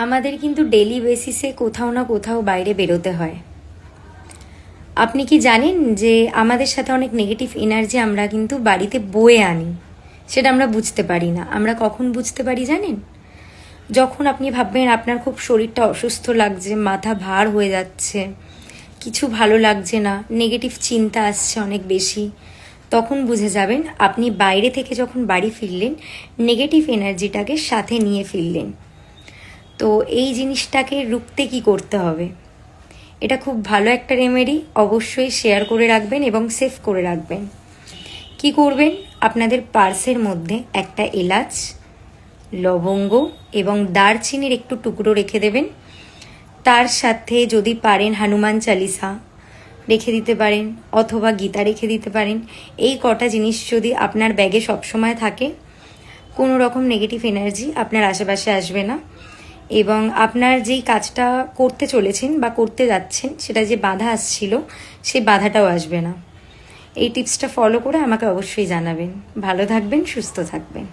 আমাদের কিন্তু ডেলি বেসিসে কোথাও না কোথাও বাইরে বেরোতে হয়। আপনি কি জানেন যে আমাদের সাথে অনেক নেগেটিভ এনার্জি আমরা কিন্তু বাড়িতে বয়ে আনি, সেটা আমরা বুঝতে পারি না। আমরা কখন বুঝতে পারি জানেন? যখন আপনি ভাববেন আপনার খুব শরীরটা অসুস্থ লাগছে, মাথা ভার হয়ে যাচ্ছে, কিছু ভালো লাগছে না, নেগেটিভ চিন্তা আসছে অনেক বেশি, তখন বুঝে যাবেন আপনি বাইরে থেকে যখন বাড়ি ফিরলেন নেগেটিভ এনার্জিটাকে সাথে নিয়ে ফিরলেন। তো এই জিনিসটাকে রুখতে কি করতে হবে? এটা খুব ভালো একটা রেমেডি, অবশ্যই শেয়ার করে রাখবেন এবং সেভ করে রাখবেন। কি করবেন? আপনাদের পার্সের মধ্যে একটা এলাচ, লবঙ্গ এবং দারচিনির একটু টুকরো রেখে দেবেন। তার সাথে যদি পারেন হনুমান চালিসা রেখে দিতে পারেন অথবা গীতা রেখে দিতে পারেন। এই কটা জিনিস যদি আপনার ব্যাগে সবসময় থাকে, কোনো রকম নেগেটিভ এনার্জি আপনার আশেপাশে আসবে না এবং আপনার যেই কাজটা করতে চলেছেন বা করতে যাচ্ছেন সেটা যে বাধা আসছিল সেই বাধাটাও আসবে না। এই টিপসটা ফলো করে আমাকে অবশ্যই জানাবেন। ভালো থাকবেন, সুস্থ থাকবেন।